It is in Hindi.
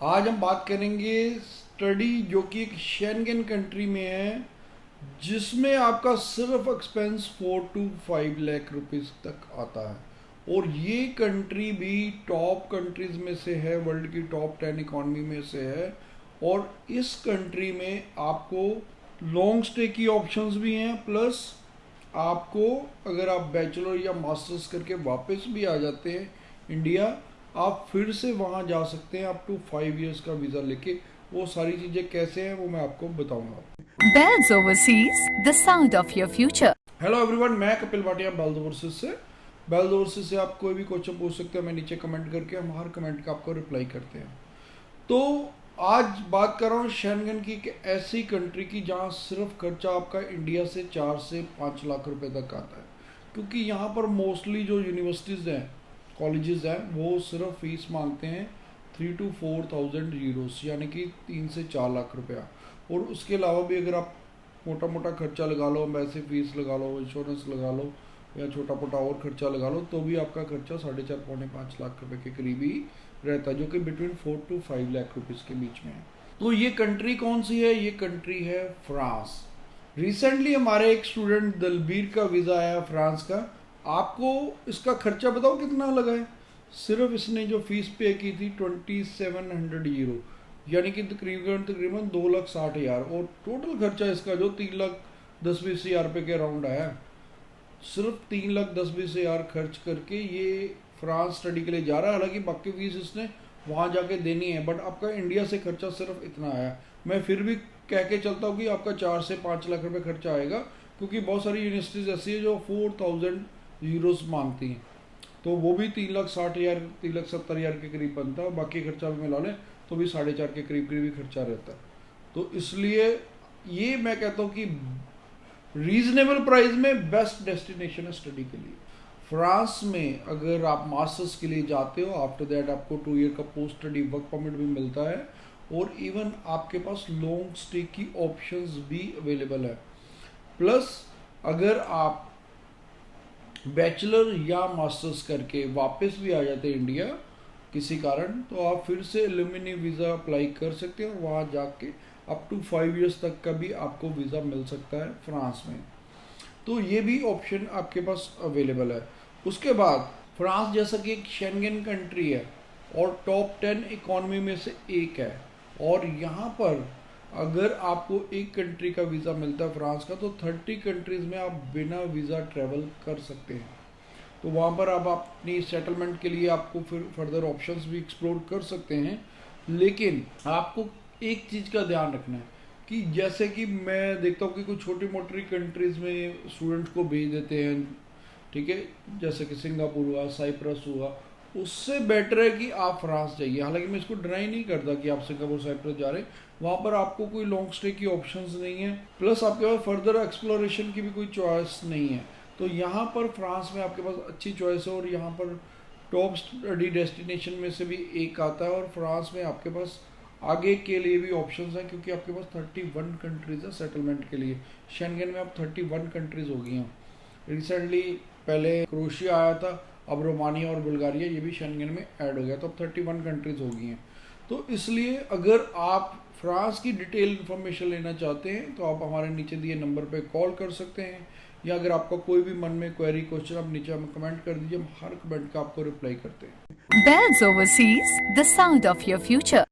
आज हम बात करेंगे स्टडी जो कि एक शेंगेन कंट्री में है, जिसमें आपका सिर्फ एक्सपेंस 4 to 5 लाख रुपीस तक आता है। और ये कंट्री भी टॉप कंट्रीज में से है, वर्ल्ड की टॉप 10 इकॉनमी में से है। और इस कंट्री में आपको लॉन्ग स्टे की ऑप्शंस भी हैं, प्लस आपको अगर आप बैचलर या मास्टर्स करके वापस भी आ जाते हैं इंडिया, आप फिर से वहाँ जा सकते हैं अप टू 5 इयर्स का वीज़ा लेके। वो सारी चीज़ें कैसे हैं वो मैं आपको बताऊंगा। Bells Overseas, the sound of your future. Hello everyone, मैं कपिल भाटिया बेल्स ओवरसीज से। बेल्स ओवरसीज से आप कोई भी क्वेश्चन पूछ सकते हैं, मैं नीचे कमेंट करके हम हर कमेंट का आपको रिप्लाई करते हैं। तो आज बात कर रहा हूँ शेंगेन की, एक ऐसी कंट्री की जहाँ सिर्फ खर्चा आपका इंडिया से 4 से 5 लाख रुपए तक आता है। क्योंकि यहाँ पर मोस्टली जो यूनिवर्सिटीज़ हैं, कॉलेजेस हैं, वो सिर्फ फीस मांगते हैं 3 to 4 thousand यूरोस, यानी कि 3 से 4 लाख रुपया। और उसके अलावा भी अगर आप मोटा मोटा खर्चा लगा लो, वैसे फीस लगा लो, इंश्योरेंस लगा लो या छोटा मोटा और खर्चा लगा लो, तो भी आपका खर्चा 4.5 पौने 5 लाख रुपए के करीब ही रहता है, जो कि बिटवीन 4 to 5 लाख रुपीज़ के बीच में है। तो ये कंट्री कौन सी है? ये कंट्री है फ्रांस। रिसेंटली हमारे एक स्टूडेंट दलबीर का वीज़ा आया फ्रांस का। आपको इसका खर्चा बताओ कितना लगा है? सिर्फ इसने जो फीस पे की थी 2700 यूरो, यानी कि तकरीबन तकरीबन 2,60,000। और टोटल खर्चा इसका जो 3,10-20 हज़ार रुपये के अराउंड आया। सिर्फ 3,10-20 हज़ार खर्च करके ये फ्रांस स्टडी के लिए जा रहा है। हालांकि बाकी फीस इसने वहाँ जाके देनी है, बट आपका इंडिया से खर्चा सिर्फ इतना आया। मैं फिर भी कह के चलता हूँ कि आपका 4 से 5 लाख रुपए खर्चा आएगा, क्योंकि बहुत सारी यूनिवर्सिटीज़ ऐसी है जो 4,000 यूरोस मांगती हैं। तो वो भी 3,60,000 3,70,000 के करीब बनता है। बाकी खर्चा भी मिला लें तो भी 4.5 के करीब करीब ही खर्चा रहता है। तो इसलिए ये मैं कहता हूँ कि रीजनेबल प्राइस में बेस्ट डेस्टिनेशन है स्टडी के लिए। फ्रांस में अगर आप मास्टर्स के लिए जाते हो, आफ्टर दैट आपको 2 ईयर का पोस्ट स्टडी वर्क परमिट भी मिलता है, और इवन आपके पास लॉन्ग स्टे की ऑप्शंस भी अवेलेबल है। प्लस अगर आप बैचलर या मास्टर्स करके वापस भी आ जाते हैं इंडिया किसी कारण, तो आप फिर से एलुमनी वीज़ा अप्लाई कर सकते हैं और वहाँ जाके अप टू 5 इयर्स तक का भी आपको वीज़ा मिल सकता है फ्रांस में। तो ये भी ऑप्शन आपके पास अवेलेबल है। उसके बाद फ्रांस जैसा कि एक शेंगेन कंट्री है और टॉप 10 इकॉनमी में से एक है, और यहाँ पर अगर आपको एक कंट्री का वीज़ा मिलता है फ्रांस का, तो 30 कंट्रीज़ में आप बिना वीज़ा ट्रैवल कर सकते हैं। तो वहाँ पर आप अपनी सेटलमेंट के लिए आपको फिर फर्दर ऑप्शंस भी एक्सप्लोर कर सकते हैं। लेकिन आपको एक चीज़ का ध्यान रखना है कि जैसे कि मैं देखता हूँ कि कुछ छोटी मोटी कंट्रीज़ में स्टूडेंट्स को भेज देते हैं, ठीक है, जैसे कि सिंगापुर हुआ, साइप्रस हुआ। उससे बेटर है कि आप फ्रांस जाइए। हालांकि मैं इसको डिनाई नहीं करता कि आप सिंगापुर साइप्रस जा रहे हैं, वहाँ पर आपको कोई लॉन्ग स्टे की ऑप्शंस नहीं है, प्लस आपके पास फर्दर एक्सप्लोरेशन की भी कोई चॉइस नहीं है। तो यहाँ पर फ्रांस में आपके पास अच्छी चॉइस है, और यहाँ पर टॉप स्टडी डेस्टिनेशन में से भी एक आता है। और फ्रांस में आपके पास आगे के लिए भी ऑप्शंस हैं, क्योंकि आपके पास 31 कंट्रीज़ है सेटलमेंट के लिए। शेंगेन में अब 31 कंट्रीज़ हो गई हैं। रिसेंटली पहले क्रोएशिया आया था, अब रोमानिया और बुल्गारिया ये भी शेंगेन में ऐड हो गया, तो अब 31 कंट्रीज़ हो गई हैं। तो इसलिए अगर आप फ्रांस की डिटेल इन्फॉर्मेशन लेना चाहते हैं तो आप हमारे नीचे दिए नंबर पे कॉल कर सकते हैं, या अगर आपका कोई भी मन में क्वेरी क्वेश्चन आप नीचे हमें कमेंट कर दीजिए, हम हर कमेंट का आपको रिप्लाई करते हैं। Bells Overseas, the sound of your future.